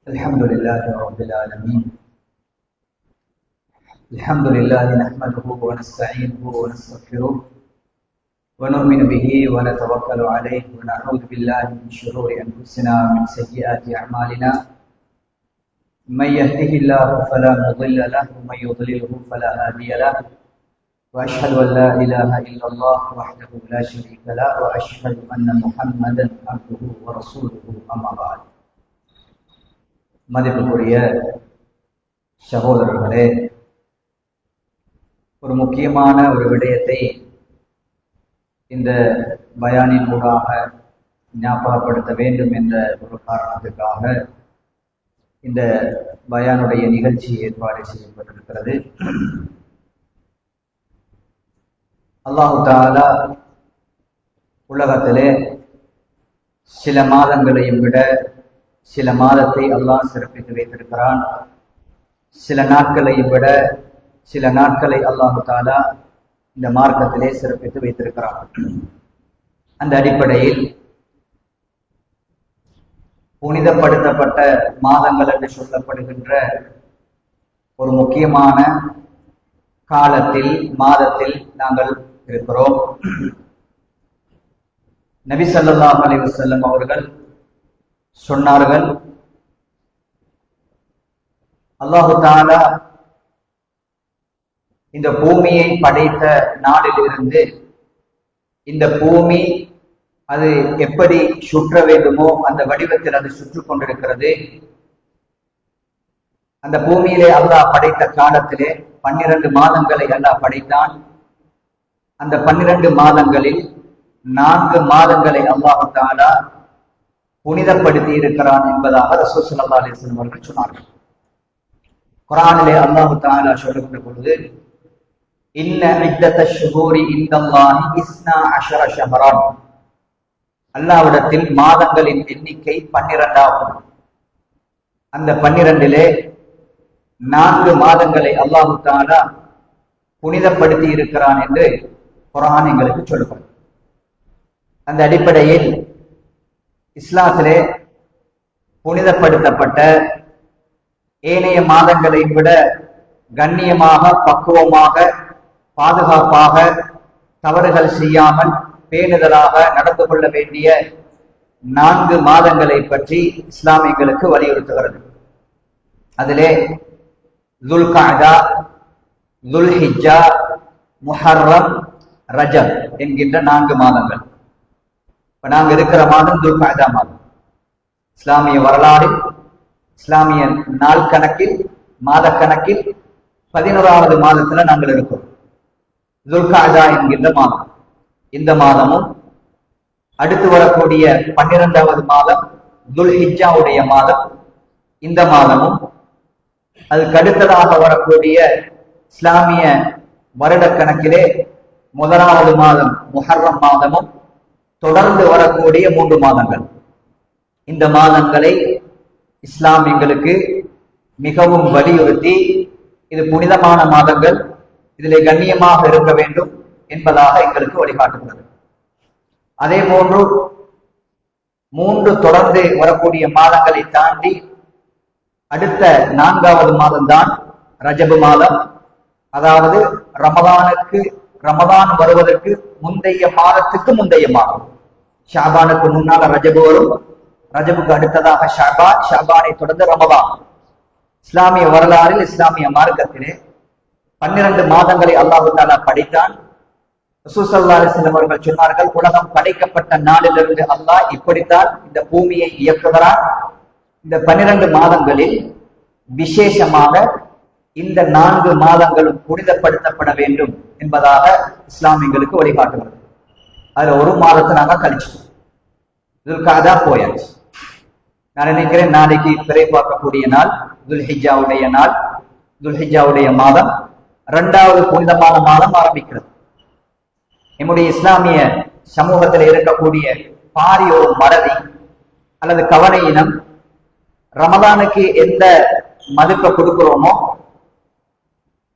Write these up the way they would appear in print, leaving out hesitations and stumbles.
الحمد لله رب العالمين. الحمد لله نحمده ونستعينه ونستغفره ونؤمن به ونتوكل عليه ونعوذ بالله من شرور أنفسنا ومن سيئات أعمالنا. من يهده الله فلا مضل له ومن يضلله فلا هادي له. وأشهد أن لا إله إلا الله وحده لا شريك له وأشهد أن محمدا عبده ورسوله أما بعد. மதிப்புக்குரிய சகோதரர்களே, ஒரு முக்கியமான ஒரு விடயத்தை இந்த பயானின் ஊடாக ஞாபகப்படுத்த வேண்டும் என்ற ஒரு காரணத்துக்காக இந்த பயானுடைய நிகழ்ச்சி ஏற்பாடு செய்யப்பட்டிருக்கிறது. அல்லாஹு தஆலா உலகத்திலே சில மாதங்களையும் விட சில மாதத்தை அல்லாஹ் சிறப்பித்து வைத்திருக்கிறான். சில நாட்களையும் விட சில நாட்களை அல்லாஹு தஆலா இந்த மார்க்கத்திலே சிறப்பித்து வைத்திருக்கிறான். அந்த அடிப்படையில் புனிதப்படுத்தப்பட்ட மாதங்கள் என்று சொல்லப்படுகின்ற ஒரு முக்கியமான காலத்தில் மாதத்தில் நாங்கள் இருக்கிறோம். நபி ஸல்லல்லாஹு அலைஹி வஸல்லம் அவர்கள் சொன்னார்கள், அல்லாஹு தஆலா இந்த பூமியை படைத்த நாளிலிருந்து இந்த பூமி அது எப்படி சுற்ற வேண்டுமோ அந்த வடிவத்தில் அது சுற்று கொண்டிருக்கிறது. அந்த பூமியிலே அல்லாஹ் படைத்த காலத்திலே 12 மாதங்களை அல்லாஹ் படைத்தான். அந்த 12 மாதங்களில் 4 மாதங்களை அல்லாஹு தஆலா புனிதப்படுத்தி இருக்கிறான் என்பதாக ரசூல் ஸல்லல்லாஹு அலைஹி வஸல்லம் அவர்கள் சொன்னார்கள். குர்ஆனிலே அல்லாஹு தஆலா சொல்லுகின்ற பொழுது, இன்ன இத்தத்தஷ் ஷுஹூரி இன்தல்லாஹி 12 ஷஹ்ரான், அல்லாஹ்விடத்தில் மாதங்களின் எண்ணிக்கை 12 ஆகும். அந்த 12லே 4 மாதங்களை அல்லாஹு தஆலா புனிதப்படுத்தி இருக்கிறான் என்று குர்ஆன் எங்களுக்கு சொல்லுகிறது. அந்த அடிப்படையில் இஸ்லாத்திலே புனிதப்படுத்தப்பட்ட ஏனைய மாதங்களை விட கண்ணியமாக, பக்குவமாக, பாதுகாப்பாக, தவறுகள் செய்யாமல் பேணுதலாக நடந்து கொள்ள வேண்டிய 4 மாதங்களை பற்றி இஸ்லாம் எங்களுக்கு வலியுறுத்துகிறது. அதிலே துல்காதா, துல்ஹிஜ்ஜா, முஹர்ரம், ரஜப் என்கின்ற 4 மாதங்கள். இப்ப நாங்க இருக்கிற மாதம் துல்காதா மாதம். இஸ்லாமிய வரலாறில், இஸ்லாமிய நாள் கணக்கில், மாத கணக்கில் 11வது மாதத்துல நாங்கள் இருக்கிறோம். துல்காதா என்கின்ற மாதம். இந்த மாதமும் அடுத்து வரக்கூடிய 12வது மாதம் துல்ஹிஜ்ஜாவுடைய மாதம். இந்த மாதமும் அதுக்கு அடுத்ததாக வரக்கூடிய இஸ்லாமிய வருட கணக்கிலே 1வது மாதம் முஹர்ரம் மாதமும் தொடர்ந்து வரக்கூடிய 3 மாதங்கள். இந்த மாதங்களை இஸ்லாம் எங்களுக்கு மிகவும் வலியுறுத்தி, இது புனிதமான மாதங்கள், இதிலே கண்ணியமாக இருக்க வேண்டும் என்பதாக எங்களுக்கு வழிகாட்டுகிறது. அதே போன்று 3 தொடர்ந்து வரக்கூடிய மாதங்களை தாண்டி அடுத்த 4வது மாதம்தான் ரஜபு மாதம். அதாவது ரமதான் வருவதற்கு முந்தைய மாதத்துக்கு முந்தைய மாதம். ஷாபானுக்கு முன்னால ரஜபு வரும், ரஜபுக்கு அடுத்ததாக ஷாபான், ஷாபானை தொடர்ந்து ரமதான். இஸ்லாமிய வரலாறில், இஸ்லாமிய மார்க்கத்திலே 12 மாதங்களை அல்லாஹு தஆலா படைத்தான். ரசூல் ஸல்லல்லாஹு அலைஹி வஸல்லம் அவர்கள் சொன்னார்கள், உலகம் படைக்கப்பட்ட நாளிலிருந்து அல்லாஹ் இப்படித்தான் இந்த பூமியை இயக்குகிறான். இந்த 12 மாதங்களில் விசேஷமாக இந்த 4 மாதங்களும் புனிதப்படுத்தப்பட வேண்டும் என்பதாக இஸ்லாம் எங்களுக்கு வழிகாட்டுகிறது. அதுல ஒரு மாதத்தை நாங்க கழிச்சோம். துல்காதா போயாச்சு. நான் நினைக்கிறேன் நாளைக்கு பிறை பார்க்கக்கூடிய நாள் துல்ஹிஜ்ஜாவுடைய நாள். துல்ஹிஜ்ஜாவுடைய மாதம் 2வது புனிதமான மாதம் ஆரம்பிக்கிறது. நம்முடைய இஸ்லாமிய சமூகத்தில் இருக்கக்கூடிய பாரிய ஒரு மறதி அல்லது கவன இனம், ரமதானுக்கு எந்த மதிப்பை கொடுக்கிறோமோ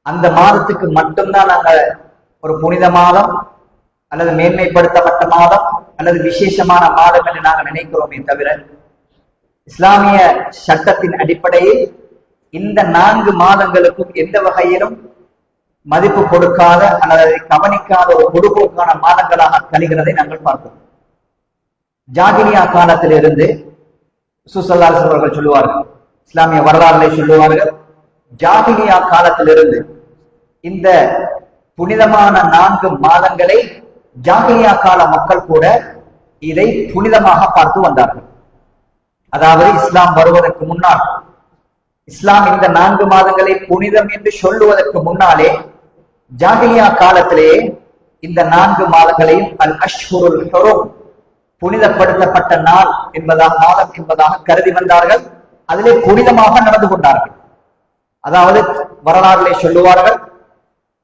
அந்த மாதத்துக்கு மட்டும்தான் நாங்க ஒரு புனித மாதம் அல்லது மேன்மைப்படுத்தப்பட்ட மாதம் அல்லது விசேஷமான மாதம் என்று நாங்கள் நினைக்கிறோமே தவிர, இஸ்லாமிய சட்டத்தின் அடிப்படையில் இந்த 4 மாதங்களுக்கும் எந்த வகையிலும் மதிப்பு கொடுக்காத அல்லது அதை கவனிக்காத ஒரு பொடுபோக்கான மாதங்களாக கழிகிறதை நாங்கள் பார்க்கிறோம். ஜாகிலியா காலத்திலிருந்து சுசல்லாஸ் அவர்கள் சொல்லுவார்கள், இஸ்லாமிய வரலாறுகளை சொல்லுவார்கள், ஜாகிலியா காலத்திலிருந்து இந்த புனிதமான 4 மாதங்களை ஜாகிலியா கால மக்கள் கூட இதை புனிதமாக பார்த்து வந்தார்கள். அதாவது இஸ்லாம் வருவதற்கு முன்னால், இஸ்லாம் இந்த 4 மாதங்களை புனிதம் என்று சொல்லுவதற்கு முன்னாலே ஜாகிலியா காலத்திலேயே இந்த 4 மாதங்களையும் அல் அஷ்ஹுருல் ஹுரும், புனிதப்படுத்தப்பட்ட நாள் என்பதாக, மாதம் என்பதாக கருதி வந்தார்கள். அதிலே புனிதமாக நடந்து கொண்டார்கள். அதாவது வரலாறுகளை சொல்லுவார்கள்,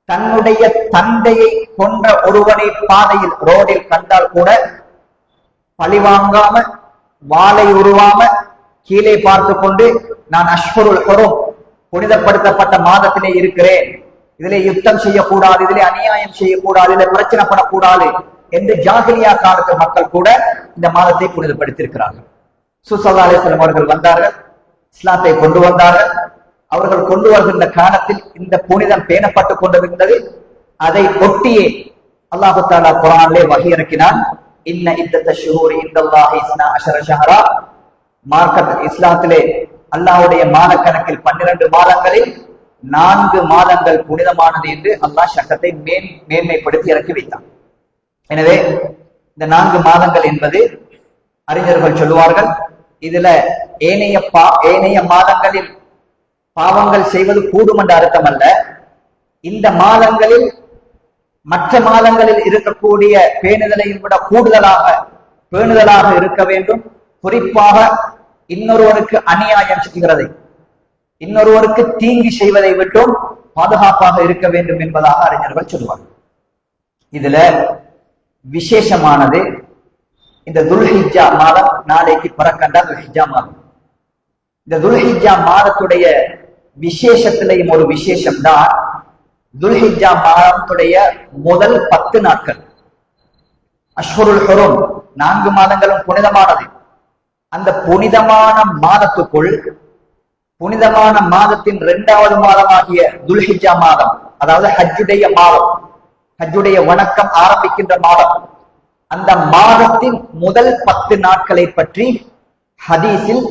தன்னுடைய தந்தையை கொன்ற ஒருவனை பாதையில் ரோடில் கண்டால் கூட பழிவாங்காம, வாளை உருவாம கீழே பார்த்து கொண்டு, நான் அஷ்ஹுருல் ஹுரும், புனிதப்படுத்தப்பட்ட மாதத்திலே இருக்கிறேன், இதிலே யுத்தம் செய்யக்கூடாது, இதிலே அநியாயம் செய்யக்கூடாது, இதில் பிரச்சனை படக்கூடாது என்று ஜாகிலியா காலத்து மக்கள் கூட இந்த மாதத்தை புனிதப்படுத்தியிருக்கிறார்கள். ஸல்லல்லாஹு அலைஹி வஸல்லம் அவர்கள் வந்தார்கள், இஸ்லாத்தை கொண்டு வந்தார்கள். அவர்கள் கொண்டு வருகின்ற காலத்தில் இந்த புனிதம் பேணப்பட்டுக் கொண்டிருந்தது. அதை ஒட்டியே அல்லாஹு தஆலா குர்ஆனிலே வஹி இறக்கினான். இன்ன இத்தத ஷுஹூரி இன்தல்லாஹி 12 ஷஹரா, மார்க்கத் இஸ்லாத்திலே அல்லாஹ்வுடைய மாதக்கணக்கில் 12 மாதங்களில் 4 மாதங்கள் புனிதமானது என்று அல்லாஹ் சட்டத்தை மேன்மைப்படுத்தி இறக்கி வைத்தான். எனவே இந்த 4 மாதங்கள் என்பது அறிஞர்கள் சொல்லுவார்கள், இதுல ஏனைய மாதங்களில் பாவங்கள் செய்வது கூடும் என்ற அர்த்தம் அல்ல. இந்த மாதங்களில் மற்ற மாதங்களில் இருக்கக்கூடிய பேணுதலையும் விட கூடுதலாக பேணுதலாக இருக்க வேண்டும். குறிப்பாக இன்னொருவருக்கு அநியாயம் செய்கிறதை, இன்னொருவருக்கு தீங்கு செய்வதை விட்டும் பாதுகாப்பாக இருக்க வேண்டும் என்பதாக அறிஞர்கள் சொல்வார்கள். இதுல விசேஷமானது இந்த துல்ஹிஜ்ஜா மாதம், நாளைக்கு பிறக்கின்ற துல்ஹிஜ்ஜா மாதம். இந்த துல்ஹிஜ்ஜா மாதத்துடைய விசேஷத்திலேயும் ஒரு விசேஷம் தான் துல்ஹிஜ்ஜா மாதத்துடைய முதல் 10 நாட்கள். அஷ்ஹுருல் ஹுரும், 4 மாதங்களும் புனிதமானது. அந்த புனிதமான மாதத்துக்குள், புனிதமான மாதத்தின் 2வது மாதமாகிய துல்ஹிஜ்ஜா மாதம், அதாவது ஹஜ்ஜுடைய மாதம், ஹஜ்ஜுடைய வணக்கம் ஆரம்பிக்கின்ற மாதம், அந்த மாதத்தின் முதல் 10 நாட்களை பற்றி ஹதீஸில்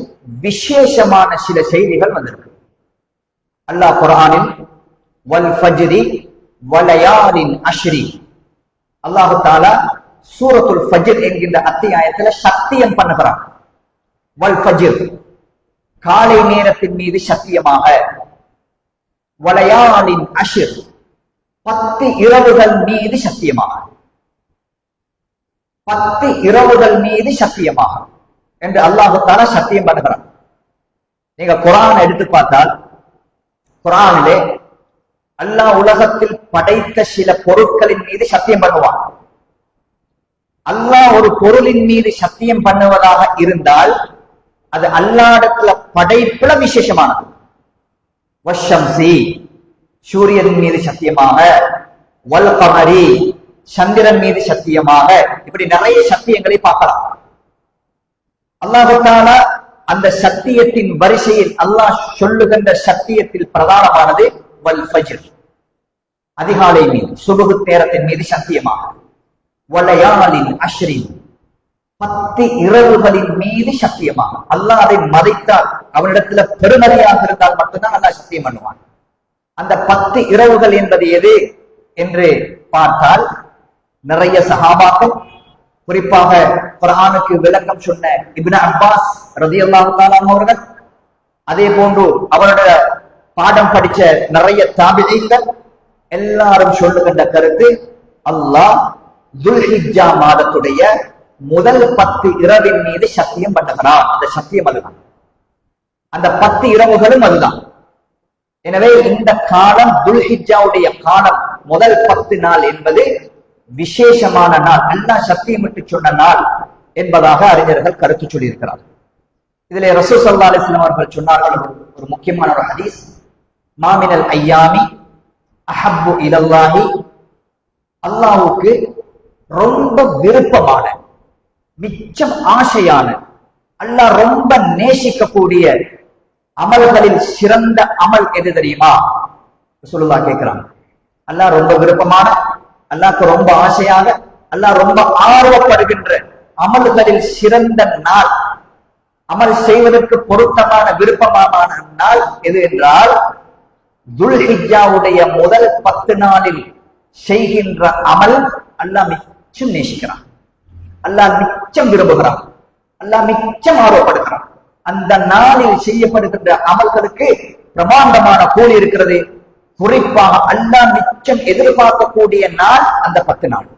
விசேஷமான சில செய்திகள் வந்திருக்கு. அல்லாஹ் குர்ஆனில் வல் ஃபஜ்ரி வலயாலின் அஷ்ரி, அல்லாஹ் தஆலா சூரத்துல் ஃபஜ்ர் என்கின்ற அத்தியாயத்துல சத்தியம் பண்ணுகிறான். வல் ஃபஜ்ர், காலை நேரத்தின் மீது சத்தியமாக, வலயாலின் அஷ்ர், 10 இரவுகள் மீது சத்தியமாக, 10 இரவுகள் மீது சத்தியமாக என்று அல்லாஹ் தஆலா சத்தியம் பண்ணுகிறான். நீங்க குர்ஆன் எடுத்து பார்த்தால், குர்ஆனிலே அல்லாஹ் உலகத்தில் படைத்த சில பொருட்களின் மீது சத்தியம் பண்ணுவான். அல்லாஹ் ஒரு பொருளின் மீது சத்தியம் பண்ணுவதாக இருந்தால் அது அல்லாஹ்விடத்துல படைப்புல விசேஷமானது. வஷம்சி, சூரியன் மீது சத்தியமாக, வல் கமரி, சந்திரன் மீது சத்தியமாக, இப்படி நிறைய சத்தியங்களை பார்க்கலாம். அல்லாஹ் தஆலா அந்த சத்தியத்தின் வரிசையில் அல்லாஹ் சொல்லுகின்ற சத்தியத்தில் பிரதானமானது வல் ஃபஜ்ர், அதிகாலை மீது, சுபஹ் நேரத்தின் மீது சத்தியமாக, வலயாலின் அஷ்ரி, 10 இரவுகளின் மீது சத்தியமாக. அல்லாஹ் அதை மறைத்தால், அவனிடத்துல பெருமதியாக இருந்தால் மட்டும்தான் அல்லாஹ் சத்தியம் பண்ணுவான். அந்த 10 இரவுகள் என்பது எது என்று பார்த்தால், நிறைய சஹாபாக்கள், குறிப்பாக குர்ஆனுக்கு விளக்கம் சொன்ன இப்னு அப்பாஸ் ரலியல்லாஹு தஆலா அவர்கள், அதே போன்று அவருடைய பாடம் படிச்ச நிறைய தாபிஈன்கள் எல்லாரும் சொல்லுகின்ற கருத்து, அல்லாஹ் துல்ஹிஜ்ஜா மாதத்துடைய முதல் 10 இரவின் மீது சத்தியம் பண்ணுகிறான். அந்த சத்தியம் அதுதான், அந்த 10 இரவுகளும் அதுதான். எனவே இந்த காலம், துல்ஹிஜ்ஜாவுடைய காலம், முதல் 10 நாள் என்பது விசேஷமான நாள், அல்லாஹ் சத்தியமிட்டு சொன்ன நாள் என்பதாக அறிஞர்கள் கருத்து சொல்லியிருக்கிறார்கள். இதிலே ரசூல் ஸல்லல்லாஹு அலைஹி வஸல்லம் அவர்கள் சொன்னார்கள் ஒரு முக்கியமான ஒரு ஹதீஸ், மாமினல் ஐயாமி அஹப்பு இலல்லாஹி, அல்லாஹ்வுக்கு ரொம்ப விருப்பமான, மிச்சம் ஆசையான, அல்லாஹ் ரொம்ப நேசிக்கக்கூடிய அமல்களில் சிறந்த அமல் எது தெரியுமா? ரசூலுல்லாஹ் கேட்கிறாங்க. அல்லாஹ் ரொம்ப விருப்பமான, அல்லாஹ்க்கு ரொம்ப ஆசையாக, அல்லாஹ் ரொம்ப ஆர்வப்படுகின்ற அமல்களில் சிறந்த நாள், அமல் செய்வதற்கு பொருத்தமான விருப்பமான நாள் எது என்றால், துல்ஹிஜ்ஜாவுடைய முதல் 10 நாளில் செய்கின்ற அமல் அல்லாஹ் மிச்சம் நேசிக்கிறான், அல்லாஹ் மிச்சம் விரும்புகிறான், அல்லாஹ் மிச்சம் ஆர்வப்படுகிறான். அந்த நாளில் செய்யப்படுகின்ற அமல்களுக்கு பிரமாண்டமான கூலி இருக்கிறது. குறிப்பாக அல்லாஹ் மிச்சம் எதிர்பார்க்கக்கூடிய நாள் அந்த 10 நாள்.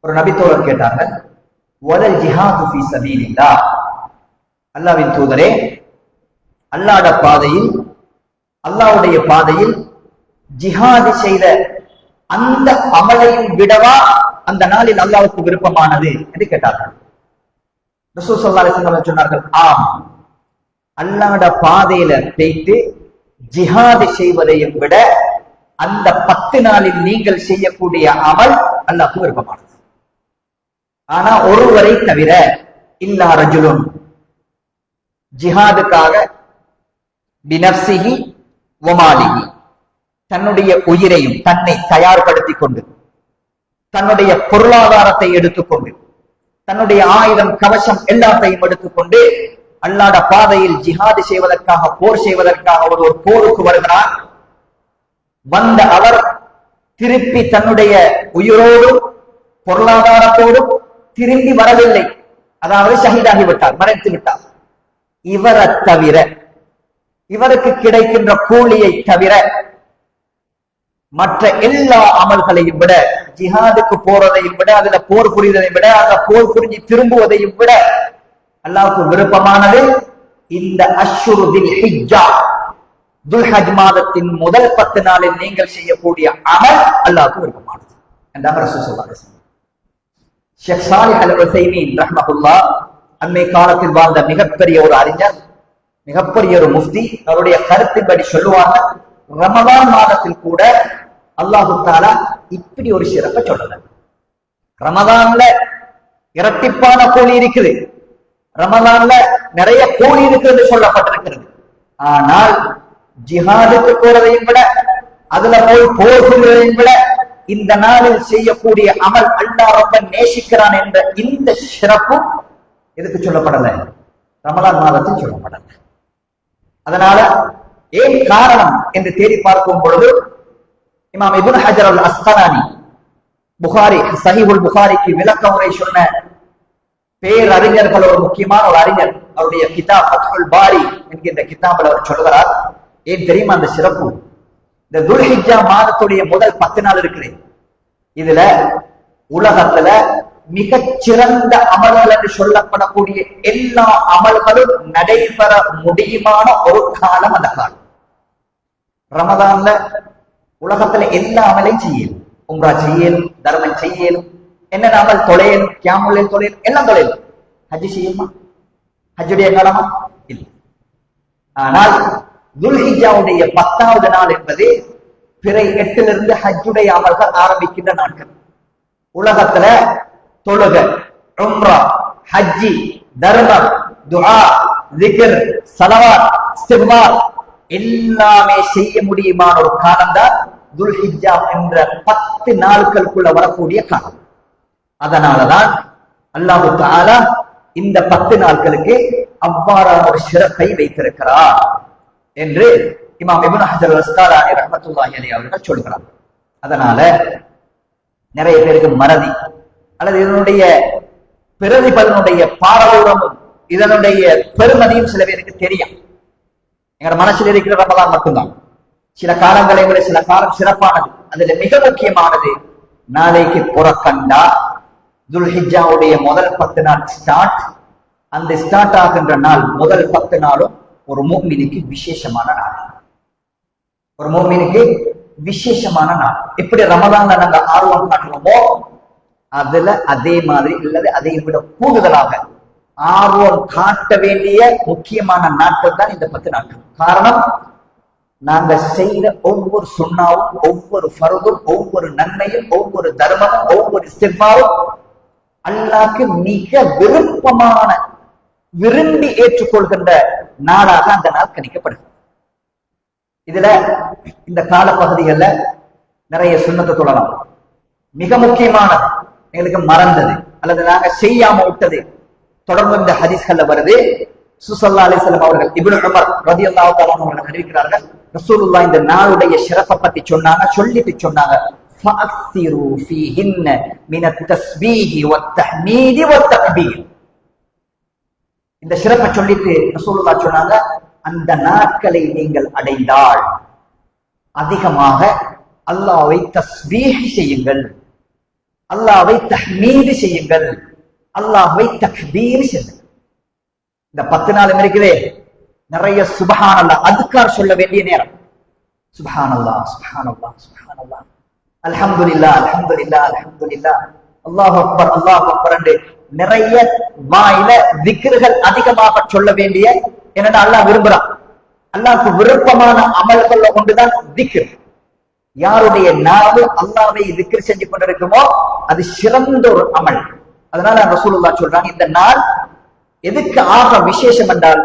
ஒரு நபித்தோழர் கேட்டார்கள், வலல் ஜிஹாது ஃபீ சபீலில்லாஹ், அல்லாஹ்வின் தூதரே, அல்லாஹ்வுடைய பாதையில், அல்லாஹ்வுடைய பாதையில் ஜிஹாது செய்த அந்த அமலையும் விடவா அந்த நாளில் அல்லாஹ்வுக்கு விருப்பமானது என்று கேட்டார்கள். ரசூல் ஸல்லல்லாஹு அலைஹி வஸல்லம் சொன்னார்கள், ஆம், அல்லாஹ்வுடைய பாதையில போய்ட்டு ஜிஹாது செய்வதையும் விட அந்த 10 நாளில் நீங்கள் செய்யக்கூடிய அமல் அல்லாஹ்வுக்கு விருப்பமானது. ஆனா ஒருவரை தவிர, இல்லா ரஜுலுன், ஜிஹாதுக்காக பினஃப்ஸிஹி வமாலிஹி, தன்னுடைய உயிரையும் தன்னை தயார்படுத்திக் கொண்டு, தன்னுடைய பொருளாதாரத்தை எடுத்துக்கொண்டு, தன்னுடைய ஆயுதம் கவசம் எல்லாத்தையும் எடுத்துக்கொண்டு அல்லாஹ்வுடைய பாதையில் ஜிஹாது செய்வதற்காக, போர் செய்வதற்காக ஒரு போருக்கு வருகிறார். வந்த அவர் திருப்பி தன்னுடைய உயிரோடும் பொருளாதாரத்தோடும் திரும்பி வரவில்லை, அதாவது ஷஹீதாகி விட்டார், மறைத்து விட்டார். இவரை தவிர, இவருக்கு கிடைக்கின்ற கூலியை தவிர மற்ற எல்லா அமல்களையும் விட, ஜிஹாதுக்கு போறதையும் விட, அதுல போர் புரிவதை விட, அந்த போர் புரிஞ்சு திரும்புவதையும் விட அல்லாஹ்வுக்கு விருப்பமானது இந்த அஷ்ஹுரு தில் ஹிஜ்ஜா, துல்ஹஜ் மாதத்தின் முதல் 10 நாளில் நீங்கள் செய்யக்கூடிய அமல் அல்லாஹ்வுக்கு விருப்பமானது என்றார் ரசூல் ஸல்லல்லாஹு அலைஹி வஸல்லம். ஷேக் சாலிஹ் அல் உஸைமீன் ரஹ்மத்துல்லாஹ் அன்னை காலத்தில் வாழ்ந்த மிகப்பெரிய ஒரு அறிஞர், மிகப்பெரிய ஒரு முஃப்தி, அவருடைய கருத்தின்படி சொல்லுவாங்க, ரமதான் மாதத்தில் கூட அல்லாஹு தஆலா இப்படி ஒரு சிறப்பை சொல்லல. ரமதான்ல இரட்டிப்பான கூலி இருக்குது, ரமதான்ல நிறைய கூலி இருக்கிறது சொல்லப்பட்டிருக்கிறது. ஆனால் ஜிஹாதுக்கு போறதையும் விட, அதுல போய் போர் புரிவதையும் விட இந்த நாளில் செய்யக்கூடிய அமல் அல்லாஹ் ரொம்ப நேசிக்கிறான் என்ற இந்த சிறப்பு எதுக்கு சொல்லப்படல? ரமலான் மாதத்தில் சொல்லப்படல. அதனால ஏன் காரணம் என்று தேடி பார்க்கும் பொழுது, இமாம் இப்னு ஹஜர் அல் அஸ்கலானி புகாரி சஹீஹுல் புகாரிக்கு விளக்க உரை சொன்ன பேரறிஞர்கள், ஒரு முக்கியமான ஒரு அறிஞர், அவருடைய கிதாப் ஃபத்ஹுல் பாரி என்கின்ற கிதாபில் அவர் சொல்கிறார், ஏன் தெரியுமா அந்த சிறப்பு? இந்த துல்ஹிஜ்ஜா மாதத்துடைய முதல் 10 நாள் இருக்குது, இதுல உலகத்துல மிகச்சிறந்த அமல்கள் என்று சொல்லப்படக்கூடிய எல்லா அமல்களும் நடைபெற முடியுமான ஒரு காலம் அந்த காலம். ரமதான்ல உலகத்துல எல்லா அமலையும் செய்யலும், உம்ரா செய்யலும், தர்மம் செய்யலும், என்ன அமல் தொலையலும், கியாமுல் தொலையலும், எல்லாம் தொலையலும். ஹஜ் செய்யுமா? ஹஜ்ஜுடைய காலமா? இல்லை. ஆனால் துல்ஹிஜ்ஜாவுடைய 10வது நாள் என்பது பிறை 8லிருந்து ஹஜ்ஜுடைய அமல்கள் ஆரம்பிக்கின்ற நாட்கள். உலகத்துல தொழுக, உம்ரா, ஹஜ்ஜி, தர்மம், துஆ, ஸிக்ர், ஸலவாத், இஸ்திக்பார் எல்லாமே செய்ய முடியுமான ஒரு காலம் தான் துல்ஹிஜ்ஜா என்ற 10 நாட்களுக்குள்ள வரக்கூடிய காலம். அதனாலதான் அல்லாஹு தஆலா இந்த 10 நாட்களுக்கு அவ்வாறான ஒரு சிறப்பை வைத்திருக்கிறார் என்று இமாம் இப்னு ஹஜர் அல் அஸ்கலானி ரஹ்மத்துல்லாஹி அலைஹி அவர்கள் சொல்கிறார். அதனால நிறைய பேருக்கு மறதி அல்லது இதனுடைய பிரதிபலனுடைய பாரதூரமும் இதனுடைய பெருமதியும் சில பேருக்கு தெரியும். எங்க மனசில் இருக்கிற ரமலான் மட்டும்தான். சில காலங்களை விட சில காலம் சிறப்பானது. அதுல மிக முக்கியமானது, நாளைக்கு புறக்கண்டா துல்ஹிஜ்ஜாவுடைய முதல் 10 நாள் ஸ்டார்ட். அந்த ஸ்டார்ட் ஆகின்ற நாள் முதல் 10 நாளும் ஒரு முஃமினுக்கு விசேஷமான நாள், ஒரு முஃமினுக்கு விசேஷமான நாள். எப்படி ரமலான்ல நாங்க ஆர்வம் காட்டுறோமோ அதுல அதே மாதிரி இல்லது அதை விட கூடுதலாக ஆர்வம் காட்ட வேண்டிய முக்கியமான நாட்கள் தான் இந்த 10 நாட்கள். காரணம், நாங்க செய்த ஒவ்வொரு சுன்னாவும், ஒவ்வொரு ஃபர்தும், ஒவ்வொரு நன்மையும், ஒவ்வொரு தர்மமும், ஒவ்வொரு இஸ்திக்பாரும் அல்லாஹ்க்கு மிக விருப்பமான விரும்பி ஏற்றுக்கொள்கின்ற நாளாக அந்த நாள் கணிக்கப்படுகிறது. இதுல இந்த கால பகுதிகள்ல நிறைய சுண்ணத்தை சொல்லலாம். மிக முக்கியமானது எங்களுக்கு மறந்தது அல்லது நாங்க செய்யாம விட்டது தொடர்ந்து இந்த ஹதீஸ்கள்ல வருது. ஸல்லல்லாஹு அலைஹி வஸல்லம் அவர்கள் இப்னு உமர் ரலியல்லாஹு தஆலா அவர்கள் அறிவிக்கிறார்கள், ரசூலுல்லாஹ் இந்த நாளுடைய சிறப்பை பத்தி சொன்னாங்க. சொல்லிட்டு சொன்னாங்க, ஃபஅக்ஸிரு ஃபீஹின்ன மினத் தஸ்பீஹி வத்தஹ்மீதி வத்தக்பீர். இந்த சிறப்பை சொல்லிட்டு ரசூலுல்லாஹ் சொன்னாங்க, அந்த நாட்களை நீங்கள் அடைந்தால் அதிகமாக அல்லாஹ்வை தஸ்பீஹ் செய்யுங்கள், அல்லாஹ்வை தஹ்மீது செய்யுங்கள், அல்லாஹ்வை தக்பீர் செய்யுங்கள். இந்த 10 நாள் இருக்குதே, நிறைய சுப்ஹானல்லாஹ் அத்கார் சொல்ல வேண்டிய நேரம். சுப்ஹானல்லாஹ் சுப்ஹானல்லாஹ் சுப்ஹானல்லாஹ், அல்ஹம்துலில்லாஹ் அல்ஹம்துலில்லாஹ் அல்ஹம்துலில்லாஹ், அல்லாஹு அக்பர் அல்லாஹு அக்பர் என்று நிறைய வாயில திக்ர்கள் அதிகமாக சொல்ல வேண்டிய, என்னடா அல்லாஹ் விரும்புறான். அல்லாஹ்வுக்கு விருப்பமான அமல்கள் ஒன்றுதான் திக்ர். யாருடைய நாவு அல்லாஹ்வை திக்ர் செஞ்சு கொண்டிருக்குமோ அது சிறந்த ஒரு அமல். அதனால ரசூலுல்லாஹ் சொல்றாங்க, இந்த நாள் எதுக்கு ஆக விசேஷம் என்றால்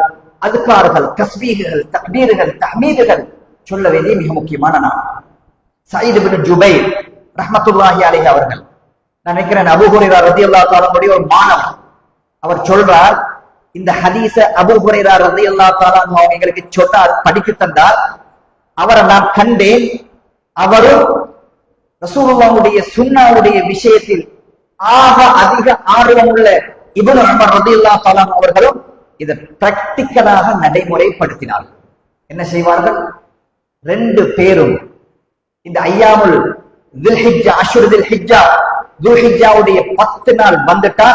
அதுக்கார்கள், தஸ்பீஹ்கள், தக்பீர்கள், தஹ்மீதுகள் சொல்ல வேண்டிய மிக முக்கியமான நாள். சயீத் இப்னு ஜுபைர் ரஹ்மத்துல்லாஹி அலைஹி அவர்கள், நான் நினைக்கிறேன் அபூ ஹுரைரா ரலியல்லாஹு தஆலா அவருடைய ஒரு மாணவர், அவர் சொல்றார், இந்த ஹதீஸ அபூ ஹுரைரா ரலியல்லாஹு தஆலா அவங்க எங்களுக்கு சொன்னார், படித்து தந்தார். அவரை நான் கண்டேன், அவரும் ரசூலுல்லாஹ்வுடைய சுன்னாவுடைய விஷயத்தில் ஆக அதிக ஆர்வம் உள்ள இப்னு உமர் ரலியல்லாஹு தஆலா அவர்களும் இதை பிராக்டிக்கலாக நடைமுறைப்படுத்தினார்கள். என்ன செய்வார்கள்? 2 பேரும் இந்த ஐயாமுல் தில்ஹிஜ்ஜா, அஷ்ஹுரு தில்ஹிஜ்ஜா, துல்ஹிஜ்ஜாவுடைய 10 நாள் வந்துட்டா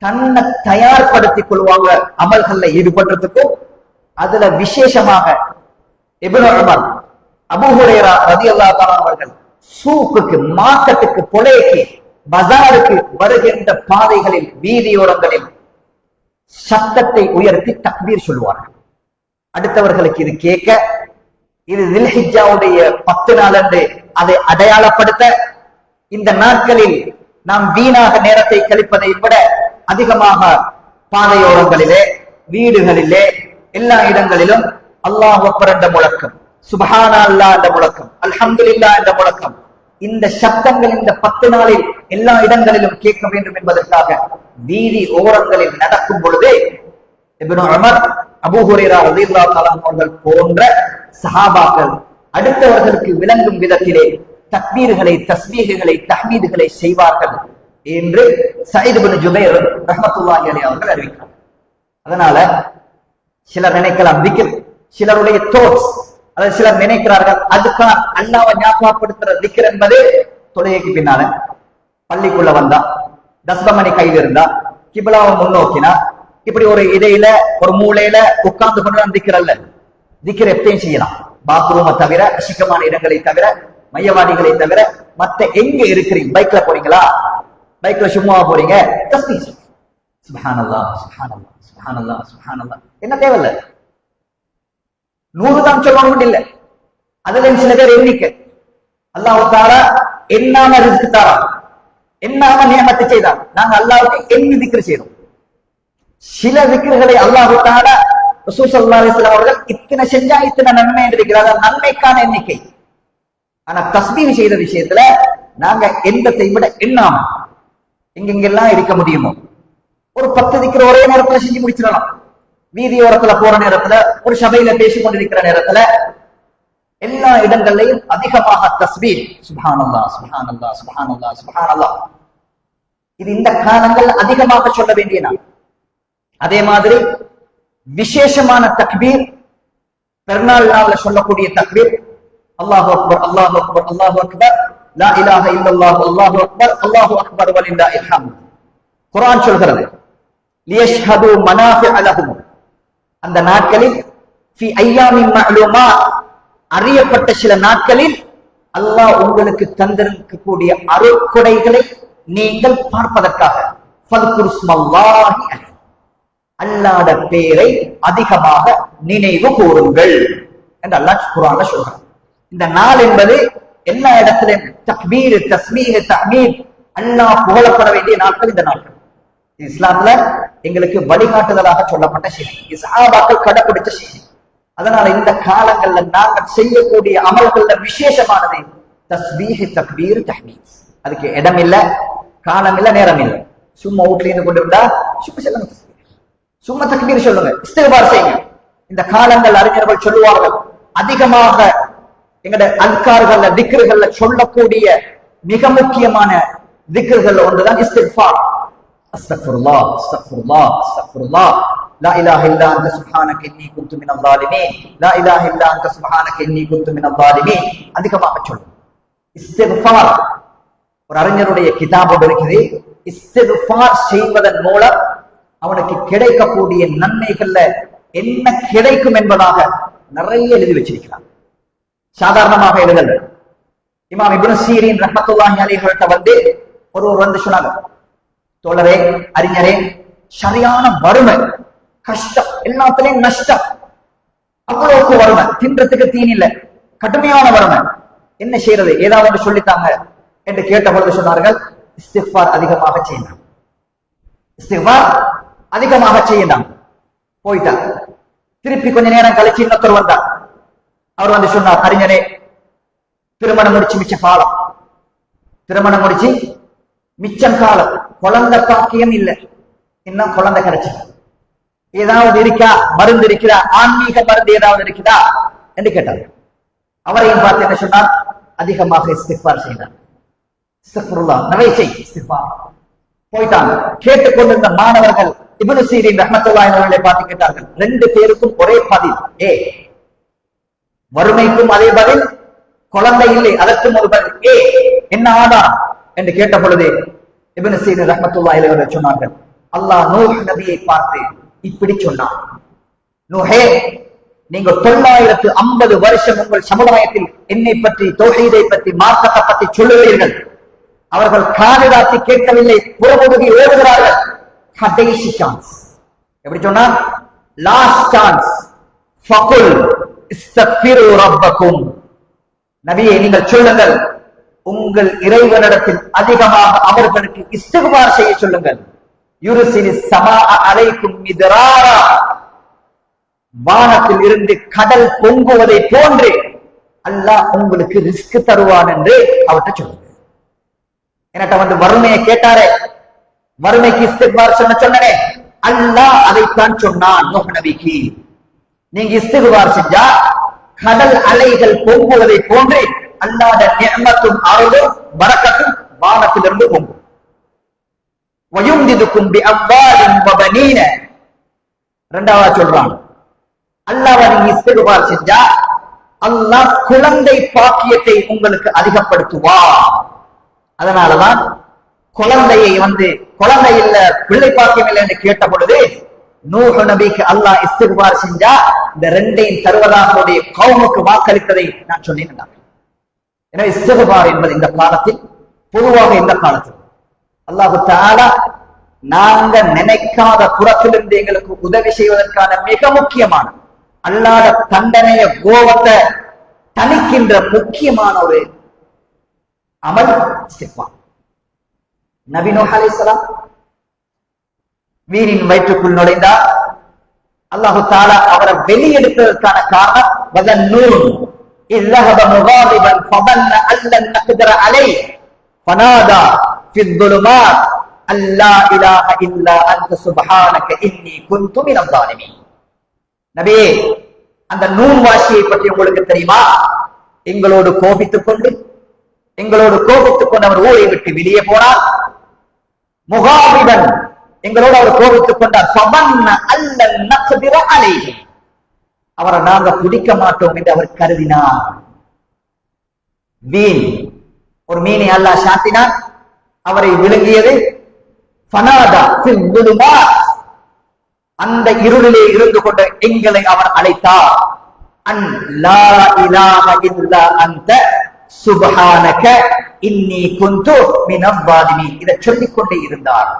தன்னை தயார்படுத்திக் கொள்வாங்க அமல்கள்ல ஈடுபடுறதுக்கும். அதுல விசேஷமாக இப்னு உமர், அபூ ஹுரைரா ரலியல்லாஹு தஆலா அவர்கள் சூக்குக்கு, மார்க்கெட்டுக்கு, பொலேக்கு, பஜாருக்கு வருகின்ற பாதைகளில், வீதியோரங்களில் சத்தத்தை உயர்த்தி தக்பீர் சொல்வார்கள். அடுத்தவர்களுக்கு இது கேட்க, இது தில்ஹிஜ்ஜாவுடைய 10 நாள் என்று அதை அடையாளப்படுத்த, இந்த நாட்களில் நாம் வீணாக நேரத்தை கழிப்பதை விட அதிகமாக பாதையோரங்களிலே, வீடுகளிலே, எல்லா இடங்களிலும் அல்லாஹ் அக்பர் என்ற முழக்கம், சுப்ஹானல்லாஹ் என்ற முழக்கம், அல்ஹம்துலில்லாஹ் என்ற முழக்கம், இந்த சத்தங்கள் இந்த 10 நாளில் எல்லா இடங்களிலும் கேட்க வேண்டும் என்பதற்காக வீதி ஓரங்களில் நடக்கும் பொழுதே இப்னு உமர், அபூ ஹுரைரா ரலியல்லாஹு தஆலா அவர்கள் போன்ற சஹாபாக்கள் அடுத்தவர்களுக்கு விளங்கும் விதத்திலே தக்பீர்களை, தஸ்பீஹ்களை, தஹ்மீதுகளை செய்வார்கள் என்று சயீத் இப்னு ஜுபைர் ரஹ்மத்துல்லாஹி அலைஹி அவர்கள் அறிவிக்கிறார். அதனால சிலர் நினைக்கலாம் திக்ர், சிலருடைய தோட்ஸ், அதாவது சிலர் நினைக்கிறார்கள் அதுக்கான் அல்லாஹ்வை ஞாபகப்படுத்துற திக்ர் என்பது தொழுகைக்கு பின்னால, பள்ளிக்குள்ள வந்தா, தஸ்பமணி கையில் இருந்தா, கிப்லாவை முன்னோக்கினா, இப்படி ஒரு இடையில ஒரு மூலையில உட்கார்ந்து கொண்டு திக்ர் அல்ல. திக்ர் எப்பயும் செய்யலாம், பாத்ரூமை தவிர, அசிக்கமான இடங்களை தவிர, மையவாடிகளை தவிர, மத்த எங்க இருக்கிறீங்க, பைக்ல போறீங்களா, பைக்ல சும்மா போறீங்க, தஸ்பீஹ் சுப்ஹானல்லாஹ் சுப்ஹானல்லாஹ் சுப்ஹானல்லாஹ் சுப்ஹானல்லாஹ், என்ன தேவையில்ல, 100 தான் சொல்லணும் இல்லை. அதுல சில பேர் எண்ணிக்கை, அல்லாஹ் தஆலா எண்ணாம ரிஸ்க் தாரா, எண்ணாம நியமத்து செய்தார், நாங்க அல்லாஹ்வுக்கு எண்ணி திக்ர் செய்யறோம். சில திக்ர்களை அல்லாஹ் தஆலா ரசூல் ஸல்லல்லாஹு அலைஹி வஸல்லம் அவர்கள் இத்தனை செஞ்சா இத்தனை நன்மை என்று இருக்கிறார்கள், நன்மைக்கான எண்ணிக்கை. ஆனா தஸ்பீஹ் செய்த விஷயத்துல நாங்க எண்ணத்தை விட எண்ணாம எங்கெங்கெல்லாம் இருக்க முடியுமோ ஒரு 10 திக்ர் ஒரே நேரத்துல செஞ்சு முடிச்சிடலாம். வீதியோரத்துல போற நேரத்துல, ஒரு சபையில பேசிக் கொண்டிருக்கிற நேரத்துல, எல்லா இடங்கள்லையும் அதிகமாக தஸ்பீஹ் சுப்ஹானல்லாஹ் சுப்ஹானல்லாஹ் சுப்ஹானல்லாஹ் சுப்ஹானல்லாஹ், இது இந்த காலங்கள் அதிகமாக சொல்ல வேண்டிய நாள். அதே மாதிரி விசேஷமான தக்பீர், பெருநாள் நாள்ல சொல்லக்கூடிய தக்பீர், அல்லாஹு அக்பர் அல்லாஹு அக்பர் அல்லாஹு அக்பர், லா இலாஹ இல்லல்லாஹ் அல்லாஹு அக்பர் அல்லாஹு அக்பர் வலில்லாஹில் ஹம்த். குர்ஆன் சொல்கிறது, லியஷ்ஹது மனாஃபிஅ லஹும், அந்த நாட்களில் ஃபி அய்யாமின் மஅலூமாத், அறியப்பட்ட சில நாட்களில் அல்லாஹ் உங்களுக்கு தந்திருக்கக்கூடிய அருட்கொடைகளை நீங்கள் பார்ப்பதற்காக, ஃபல்குருஸ்மல்லாஹி அலைஹி, அல்லாஹ்வுடைய பேரை அதிகமாக நினைவு கூறுங்கள் என்று அல்லாஹ் குர்ஆன்ல சொல்றான். இந்த நாள் என்பது எல்லா இடத்திலும் தக்பீர், தஸ்மீஹ், தஹ்மீத், அல்லாஹ் புகழப்பட வேண்டிய நாட்கள் இந்த நாட்கள். இஸ்லாத்துல எங்களுக்கு வழிகாட்டுதலாக சொல்லப்பட்ட செய்தி, சஹாபாக்கள் கடைபிடிச்ச செய்தி. அதனால இந்த காலங்கள்ல நாங்கள் செய்யக்கூடிய அமல்கள்ல விசேஷமானது தஸ்பீஹ், தக்பீர், தஹ்மீத். அதுக்கு இடம் இல்ல, காலம் இல்ல, நேரம் இல்ல. சும்மா வீட்ல இருந்து கொண்டு இருந்தா சும்மா சொல்லுங்க, சும்மா தக்பீர் சொல்லுங்க, இஸ்திக்பார் செய்யுங்க. இந்த காலங்கள் அறிஞர்கள் சொல்லுவார்கள், அதிகமாக எங்கட அல்கார்கள்ல திக்ருகள்ல சொல்லக்கூடிய மிக முக்கியமான திக்ருகள் ஒன்றுதான் இஸ்திக்பார். அஸ்தக்ஃபிருல்லாஹ் அஸ்தக்ஃபிருல்லாஹ் அஸ்தக்ஃபிருல்லாஹ், லா இலாஹ இல்லா அன்த சுப்ஹானக இன்னி குன்து மினல் ஸாலிமீன், லா இலாஹ இல்லா அன்த சுப்ஹானக இன்னி குன்து மினல் ஸாலிமீன். அதிகமாக சொல்லுங்க இஸ்திக்பார். ஒரு அறிஞருடைய கிதாபு இருக்குது, இஸ்திக்பார் செய்வதன் மூலம் அவனுக்கு கிடைக்கக்கூடிய நன்மைகள்ல என்ன கிடைக்கும் என்பதாக நிறைய எழுதி வச்சிருக்கிறான். சாதாரணமாக எழுதல். இமாம் இப்னு சீரின் ரஹ்மத்துல்லாஹி அலைஹிட்ட வந்து ஒருவர் வந்து சொன்னாங்க, தோழரே, அறிஞரே, சரியான வறுமை, கஷ்டம், எல்லாத்திலையும் நஷ்டம், அவ்வளவுக்கு வறுமை, தின்றதுக்கு தீன் இல்லை, கடுமையான வறுமை, என்ன செய்யறது, ஏதாவது சொல்லித்தாங்க என்று கேட்ட பொழுது சொன்னார்கள், இஸ்திக்பார் அதிகமாக செய்யலாம், இஸ்திக்பார் அதிகமாக செய்யலாம். போயிட்டார். திருப்பி கொஞ்ச நேரம் கழிச்சு இன்னொருத்தர் வந்தார். அவர் வந்து சொன்னார், அறிஞரே, திருமணம் முடிச்சு மிச்ச காலம், திருமணம் முடிச்சு மிச்சம் காலம், குழந்தை பாக்கியம் இல்லை, இன்னும் குழந்தை கிடைச்சு, ஏதாவது இருக்கா, மருந்து இருக்கிறா, ஆன்மீக மருந்து ஏதாவது இருக்குதா என்று கேட்டார். அவரையும் பார்த்து என்ன சொன்னார், அதிகமாக இஸ்திக்பார் செய்தார். இஸ்திக்ஃபிருல்லாஹ், நிறைய செய் இஸ்திக்பார். போயிட்டாங்க. கேட்டுக்கொண்டிருந்த மாணவர்கள் இப்னு சீரின் ரஹ்மத்துல்லாஹி அலைஹி பார்த்து கேட்டார்கள், ரெண்டு பேருக்கும் ஒரே பதில், வறுமைக்கும் அதே பதில், குழந்தை இல்லை அதற்கும் ஒரு பதில், என்ன ஆதாரம் என்று கேட்ட பொழுது இப்னு சீரின் ரஹ்மத்துல்லாஹி அலைஹி சொன்னார்கள், அல்லாஹ் நூஹ் நபியை பார்த்து இப்படி சொன்னான், நூஹே, நீங்க 950 வருஷம் உங்கள் சமுதாயத்தில் என்னை பற்றி, தௌஹீதை பற்றி, மார்க்கத்தை பற்றி சொல்லுவீர்கள், அவர்கள் காதுதாத்தி கேட்கவில்லை, புறமுதுகி ஓடுகிறார்கள், கடைசி சான்ஸ். எப்படி சொன்னா, லாஸ்ட் சான்ஸ், ஃபகுல் இஸ்தக்ஃபிரு ரப்பக்கும், நபியே நீங்கள் சொல்லுங்கள், உங்கள் இறைவனிடத்தில் அதிகமாக அவர்களுக்கு இஸ்திக்பார் செய்ய சொல்லுங்கள். யுர்சிலிஸ் ஸமாஅ அலைக்கும் மித்ராரா, வானத்தில் இருந்து கடல் பொங்குவதை போன்று அல்லாஹ் உங்களுக்கு ரிஸ்க் தருவான் என்று அவர்கிட்ட சொல்லுங்க. என்கிட்ட வந்து வறுமையை கேட்டாரே, வறுமைக்கு இஸ்திக்பார் சொன்னனே, அல்லாஹ் அதைத்தான் சொன்னான் நூஹ் நபிக்கு. நீங்க இஸ்திக்பார் செஞ்சா கடல் அலைகள் பொங்குவதை போன்று அல்லாஹ்வுடைய நிஅமத்தும் அருளும் பரக்கத்தும் வானத்திலிருந்து பொங்கும். வயும்திதுக்கும் பிஅம்வாலின் வபனீன, இரண்டாவது சொல்றான், அல்லாஹ்வை நீங்க இஸ்திக்பார் செஞ்சா அல்லாஹ் குழந்தை பாக்கியத்தை உங்களுக்கு அதிகப்படுத்துவார். அதனாலதான் குழந்தையை வந்து குழந்தை இல்ல, பிள்ளை பாக்கியம் இல்லை என்று கேட்ட பொழுது நூஹ் நபிக்கு அல்லாஹ் இஸ்திக்பார் செஞ்சா இந்த ரெண்டையும் தருவதாக கவுமுக்கு வாக்களித்ததை நான் சொன்னேன். எனவே இஸ்திக்பார் என்பது இந்த காலத்தில், பொதுவாக இந்த காலத்தில் அல்லாஹு தஆலா நாங்க நினைக்காத புறத்திலிருந்து எங்களுக்கு உதவி செய்வதற்கான மிக முக்கியமான, அல்லாத தண்டனைய கோபத்தை தணிக்கின்ற முக்கியமான ஒரு அமல் இஸ்திக்பார். நபி நூஹ் அலைஹிஸ்ஸலாம் மீனின் வயிற்றுக்குள் நுழைந்தார். அல்லாஹு தஆலா அவரை வெளியெடுப்பதற்கான காரணம், வதன்னூன் இذهب مغاضبا فظن ان لن نقدر عليه فنادى في الظلمات ان لا اله الا انت سبحانك اني كنت من الظالمين. நபியே, அந்த நூன் வாசியை பற்றி உங்களுக்கு தெரியுமா? எங்களோடு கோபித்துக் கொண்டு அவர் ஊரை விட்டு வெளியே போனார். முகாபிதன், எங்களோடு அவர் கோபித்துக் கொண்டார். அவரை நாங்க பிடிக்க மாட்டோம் என்று அவர் கருதினார். வீண் ஒரு மீனை அல்லாஹ் சாத்தினார், அவரை விழுங்கியது. ஃபனாதா ஃபில் ظுலுமாத், அந்த இருளிலே இருந்து கொண்டு எங்களை அவர் அழைத்தார். அன் லா இலாஹ இல்லா அன்த சுப்ஹானக இன்னி குன்து மினல் ஸாலிமீன், இதை சொல்லிக் கொண்டே இருந்தார்.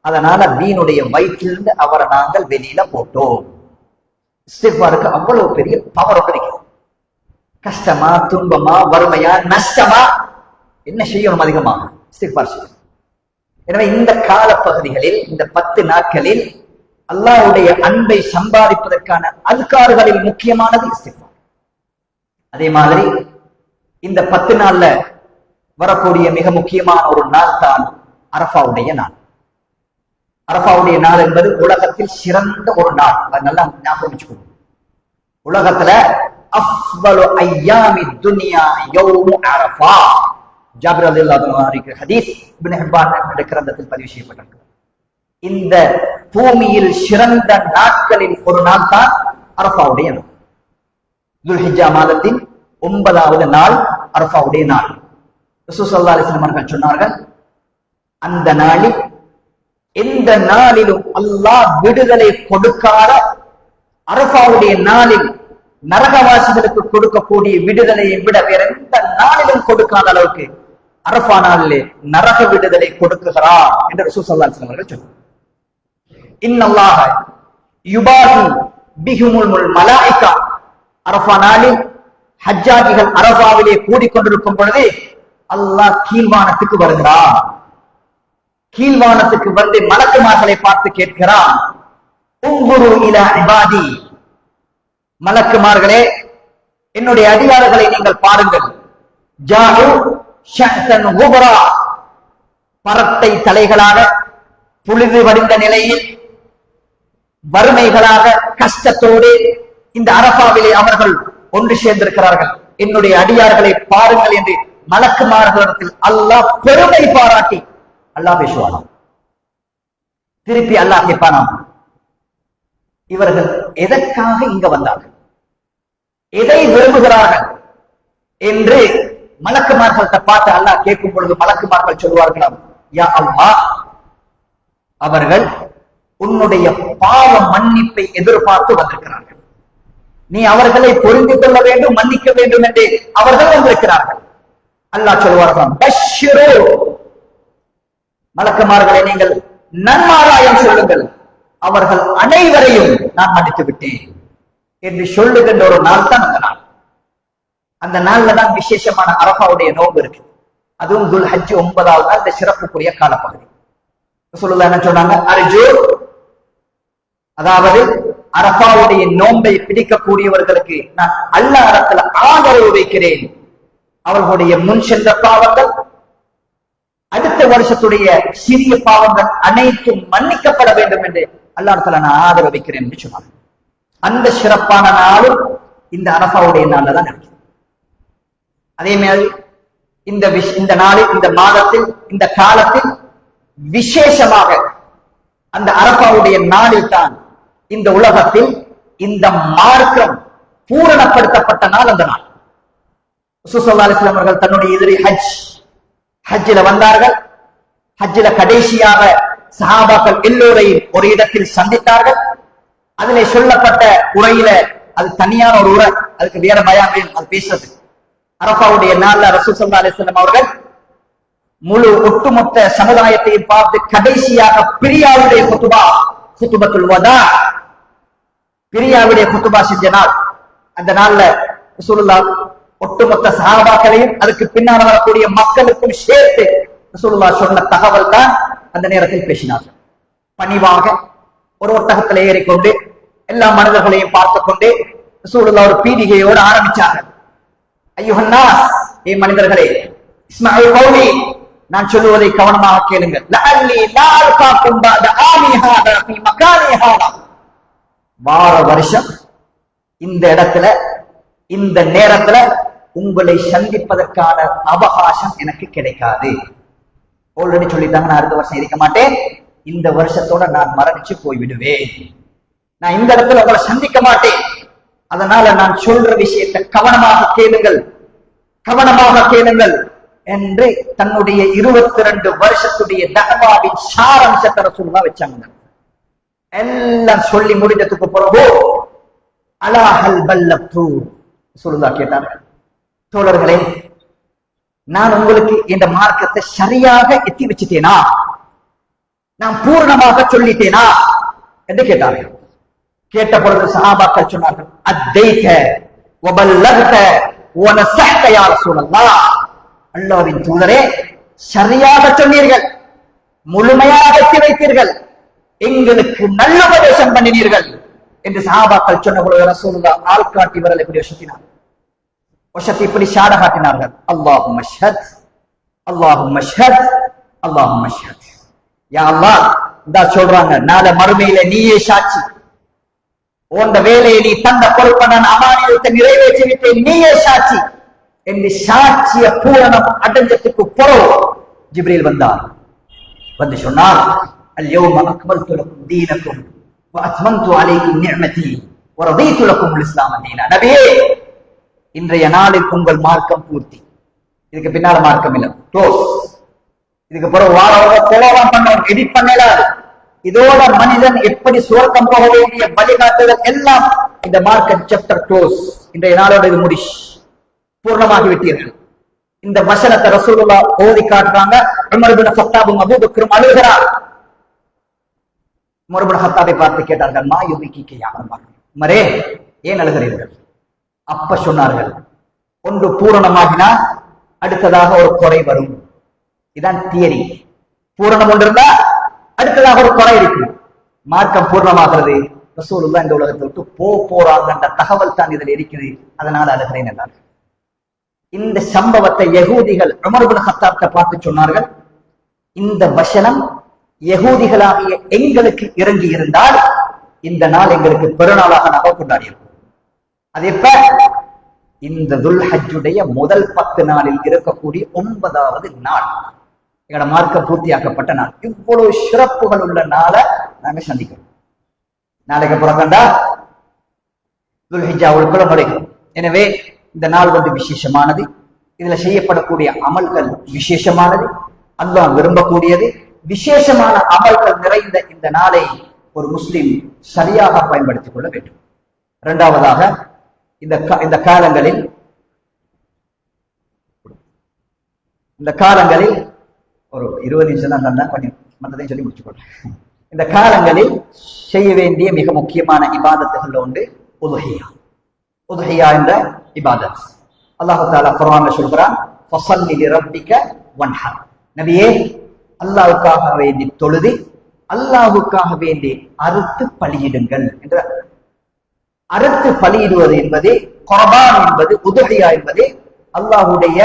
அதனால வீணுடைய வயிற்றிலிருந்து அவரை நாங்கள் வெளியில போட்டோம். இஸ்திக்பாருக்கு அவ்வளவு பெரிய பவர் கிடைக்கும். கஷ்டமா, துன்பமா, வறுமையா, நஷ்டமா, என்ன செய்யணும்? அதிகமாக இஸ்திக்பார் செய்யணும். எனவே இந்த காலப்பகுதிகளில், இந்த 10 நாட்களில் அல்லாஹ்வுடைய அன்பை சம்பாதிப்பதற்கான அஸ்கார்களில் முக்கியமானது இஸ்திக்ஃபார். அதே மாதிரி இந்த 10 நாள்ல வரக்கூடிய மிக முக்கியமான ஒரு நாள் தான் அரஃபாவுடைய நாள். அரஃபாவுடைய நாள் என்பது உலகத்தில் சிறந்த ஒரு நாள். அதை நல்லா ஞாபகம் வச்சுக்கணும். உலகத்துல அஃபலு அய்யாமி துன்யா யௌமு அரஃபா. ஜாபிர் ரலியல்லாஹு அன்ஹு ஹதீஸ் இப்னு ஹிப்பான் என்ற கிரந்தத்தில் பதிவு செய்யப்பட்டிருக்கிறது. இந்த பூமியில் சிறந்த நாட்களில் ஒரு நாள் தான் அரஃபாவுடைய நாள். துல்ஹிஜ்ஜா மாதத்தின் 9வது நாள் அரஃபாவுடைய நாள். ரசூல் ஸல்லல்லாஹு அலைஹி வஸல்லம் அவர்கள் சொன்னார்கள், அந்த நாளில் எந்த நாளிலும் அல்லாஹ் விடுதலை கொடுக்காத அரஃபாவுடைய நாளில் நரகவாசிகளுக்கு கொடுக்கக்கூடிய விடுதலையை விட வேற எந்த நாளிலும் கொடுக்காத அளவுக்கு அரஃபா நாளிலே நரக விடுதலை கொடுக்குகிறார் என்று ரசூல் ஸல்லல்லாஹு அலைஹி வஸல்லம் அவர்கள் சொன்னார். இன்னல்லாஹ யுபாஹி பிஹுமுல் மலாயிகா. அரஃபா நாளில் ஹஜ்ஜாஜிகள் அரஃபாவிலே கூடிக்கொண்டிருக்கும் பொழுது அல்லாஹ் கீழ்வானத்துக்கு வருகிறார். கீழ்வானத்துக்கு வந்து மலக்குமார்களை பார்த்து கேட்கிறான், உங்குரு இலா இபாதி. மலக்குமார்களே, என்னுடைய அடியார்களை நீங்கள் பாருங்கள். ஜாஉ ஷஅ்தன் குபரா. பரத்தை தலைகளாக, புழுதி வடிந்த நிலையில், வறுமைகளாக, கஷ்டத்தோடு இந்த அரஃபாவிலே அவர்கள் ஒன்று சேர்ந்திருக்கிறார்கள். என்னுடைய அடியார்களை பாருங்கள் என்று மலக்குமார்களிடத்தில் அல்லாஹ் பெருமை பாராட்டி அல்லாஹ் பேசுவானாம். திருப்பி அல்லாஹ் கேட்பானாம், இவர்கள் எதற்காக இங்க வந்தார்கள், எதை விரும்புகிறார்கள் என்று மலக்குமார்கள்ட்ட பார்த்து அல்லாஹ் கேட்கும் பொழுது மலக்குமார்கள் சொல்வார்களாம், யா அல்லாஹ், அவர்கள் உன்னுடைய பாவ மன்னிப்பை எதிர்பார்த்து வந்திருக்கிறார்கள். நீ அவர்களை பொருந்திக் கொள்ள வேண்டும், மன்னிக்க வேண்டும் என்று அவர்கள் வந்திருக்கிறார்கள். அல்லாஹ் சொல்வார்களாம், பஷ்ஷிரு. மலக்குமார்களை நீங்கள் நன்மாராயம் சொல்லுங்கள், அவர்கள் அனைவரையும் நான் மன்னித்து விட்டேன் என்று சொல்லுகின்ற ஒரு நாள் தான் அந்த நாள். அந்த நாள்ல தான் விசேஷமான அரஃபாவுடைய நோன்பு இருக்கு. அதுவும் துல்ஹஜ் 9வது நாள், இந்த சிறப்புக்குரிய காலப்பகுதி. ரசூலுல்லாஹ் என்ன சொன்னாங்க, அர்ஜு, அதாவது அரஃபாவுடைய நோன்பை பிடிக்கக்கூடியவர்களுக்கு நான் அல்லாஹ் இடத்துல ஆதரவு வைக்கிறேன். அவர்களுடைய முன் சென்ற பாவங்கள், அடுத்த வருஷத்துடைய சிறிய பாவங்கள் அனைத்தும் மன்னிக்கப்பட வேண்டும் என்று அல்லாஹ் இடத்துல நான் ஆதரவு வைக்கிறேன் என்று சொன்னாங்க. அந்த சிறப்பான நாளும் இந்த அரஃபாவுடைய நாள்ல தான் இருக்கு. அதே மாதிரி இந்த நாளில், இந்த மாதத்தில், இந்த காலத்தில் விசேஷமாக அந்த அரஃபாவுடைய நாளில் தான் இந்த உலகத்தில் இந்த மார்க்கம் பூரணப்படுத்தப்பட்ட நாள் அந்த நாள். ரசூல் ஸல்லல்லாஹு அலைஹி வஸல்லம் அவர்கள் தன்னுடைய எதிரி ஹஜ்ஜில வந்தார்கள். ஹஜ்ஜில கடைசியாக சஹாபாக்கள் எல்லோரையும் ஒரு இடத்தில் சந்தித்தார்கள். அதிலே சொல்லப்பட்ட உரையில, அது தனியான ஒரு உரை, அதுக்கு வேற பயான் வேணும், அது பேசுறது. அரஃபாவுடைய நாள்ல ரசூல் ஸல்லல்லாஹு அலைஹி வஸல்லம் அவர்கள் முழு ஒட்டுமொத்த சமுதாயத்தையும் பார்த்து கடைசியாக பிரியாவுடைய குத்துபா, குத்துபத்துல் வதா, பிரியாவுடைய குத்துபா செஞ்ச நாள். அந்த நாள்ல ரசூலுல்லாஹ் ஒட்டுமொத்த சஹாபாக்களையும் அதுக்கு பின்னால் வரக்கூடிய மக்களுக்கும் சேர்த்து ரசூலுல்லாஹ் சொன்ன தகவல் தான் அந்த நேரத்தில் பேசினார்கள். பணிவாக ஒரு ஒட்டகத்தில் ஏறிக்கொண்டு எல்லா மனிதர்களையும் பார்த்து கொண்டு ரசூலுல்லாஹ் ஒரு பீடிகையோடு ஆரம்பிச்சார்கள். ஐயுஹன்னாஸ், ஏ மனிதர்களே, இஸ்மாயில் கௌமி, நான் சொல்லுவதை கவனமாக கேளுங்கள். லஅல்லி லா அல்காக்கும் பஅத ஆமி ஹாதா ஃபீ மகானி ஹாதா. வார வருஷம் இந்த இடத்துல, இந்த நேரத்துல உங்களை சந்திப்பதற்கான அவகாசம் எனக்கு கிடைக்காது. ஆல்ரெடி சொல்லிட்டாங்க, நான் அடுத்த வருஷம் இருக்க மாட்டேன், இந்த வருஷத்தோட நான் மரணிச்சு போய்விடுவேன், நான் இந்த இடத்துல உங்களை சந்திக்க மாட்டேன். அதனால நான் சொல்ற விஷயத்தை கவனமாக கேளுங்கள், கவனமாக கேளுங்கள் என்று தன்னுடைய 22 வருஷத்துடைய தஅவாவின் சாராம்சத்தை ரசூலுல்லாஹ் வச்சாங்க. எல்லாம் சொல்லி முடிந்ததுக்கு பிறகு அலாஹல் பல்லத்து ரசூலுல்லாஹ் கேட்டாங்க, தோழர்களே, நான் உங்களுக்கு இந்த மார்க்கத்தை சரியாக எத்தி வச்சுட்டேனா, நான் பூர்ணமாக சொல்லிட்டேனா என்று கேட்டார்கள். கேட்ட பொழுது சஹாபாக்கள் சொன்னார்கள், அத்தைக வபல்லகத வனஸஹத யா ரசூலல்லாஹ். அல்லாஹ்வின் தூதரே, சரியாக சொன்னீர்கள், முழுமையாக வெற்றி வைத்தீர்கள், எங்களுக்கு நல்ல உபதேசம் பண்ணினீர்கள் என்று சஹாபாக்கள் சொன்ன பொழுது ரசூலுல்லாஹ் ஆள்காட்டி விரலை இப்படி வசத்தினார், வசத்தை இப்படி ஷாட காட்டினார்கள். அல்லாஹும்ம ஷ்ஹத், அல்லாஹும்ம ஷ்ஹத், அல்லாஹும்ம ஷ்ஹத். யா அல்லாஹ், இதா சொல்றாங்க, நாளை மறுமையில நீயே சாட்சி, உந்த வேலையை நீ தந்த பொறுப்பை நான் அமானியத்தை நிறைவேற்றி விட்டேன், நீயே சாட்சி என்று சாட்சிய பூரணம் அடைஞ்சதுக்கு பிறகு ஜிப்ரீல் வந்தார். வந்து சொன்னார், அல்யௌம அக்மல்து லக்கும் தீனக்கும் வ அத்மம்து அலைக்கும் நிஅமதி வ ரதீது லக்கும் அல் இஸ்லாம தீனா. நபியே, இன்றைய நாளில் உங்கள் மார்க்கம் பூர்த்தி, இதுக்கு பின்னால மார்க்கம் இல்லை, க்ளோஸ். இதுக்கு பிறகு வாரவங்க கோலம் பண்ண எடிட் பண்ணலாது. இதோட மனிதன் எப்படி சுவர்க்கம் போக வேண்டிய வழிகாட்டுதல் எல்லாம் இந்த மார்க்கம் சாப்டர் க்ளோஸ். இன்றைய நாளோட இது முடிஷ், பூர்ணமாகி விட்டீர்கள். இந்த வசனத்தை ரசூலுல்லாஹ் ஓதி காட்டுறாங்க. உமர் இப்னு கத்தாபும் அபூபக்கரும் அழுகிறார். உமர் இப்னு கத்தாபை பார்த்து கேட்டார்கள், மா யுபிகிக யா உமர், உமரே ஏன் அழுகிறீர்கள்? அப்ப சொன்னார்கள், ஒன்று பூரணமாகினா அடுத்ததாக ஒரு குறை வரும். இதான் தியரி. பூரணம் ஒன்று இருந்தா அடுத்ததாக ஒரு குறை இருக்கு. மார்க்கம் பூர்ணமாகிறது, ரசூலுல்லாஹ் இந்த உலகத்தை விட்டு போறாங்க என்ற தகவல் தான் இதில் இருக்குது, அதனால அழுகிறேன் என்றார். இந்த சம்பவத்தை யகூதிகள் உமர் இப்னு கத்தாபை பார்த்து சொன்னார்கள், இந்த வசனம் யகூதிகளாகிய எங்களுக்கு இறங்கி இருந்தால் இந்த நாள் எங்களுக்கு பெருநாளாக நாங்கள் கொண்டாடி இருக்கோம். அது எப்ப? இந்த துல்ஹஜ்ஜுடைய முதல் 10 நாளில் இருக்கக்கூடிய 9வது நாள் எங்களோட மார்க்கம் பூர்த்தியாக்கப்பட்ட நாள். இவ்வளவு சிறப்புகள் உள்ள நாளை நாங்க சந்திக்கிறோம். நாளைக்கு புறக்கண்டா துல்ஹிஜ்ஜாவுக்குள்ள நுழைகிறோம். எனவே இந்த நாள் வந்து விசேஷமானது. இதுல செய்யப்படக்கூடிய அமல்கள் விசேஷமானது, அல்லாஹ் விரும்பக்கூடியது. விசேஷமான அமல்கள் நிறைந்த இந்த நாளை ஒரு முஸ்லிம் சரியாக பயன்படுத்திக் கொள்ள வேண்டும். இரண்டாவதாக, இந்த காலங்களில் ஒரு 20 நிமிஷம் தான் தந்தா, கொஞ்சம் மற்றதையும் சொல்லி முடிச்சுக்கொள்றேன். இந்த காலங்களில் செய்ய வேண்டிய மிக முக்கியமான இபாதத்துகள் உண்டு உதுஹியா. உதுஹியா என்ற இபாதத் அல்லாஹ் தஆலா குர்ஆன்ல சொல்றான், ஃபஸல்லி லிரப்பிக வன்ஹர். நபியே, அல்லாஹ்வுக்காக வேண்டி தொழுது, அல்லாஹ்வுக்காக வேண்டி அறுத்து பலியிடுங்கள் என்ற. அறுத்து பலியிடுவது என்பது, குர்பான் என்பது, உதுஹியா என்பது அல்லாஹ்வுடைய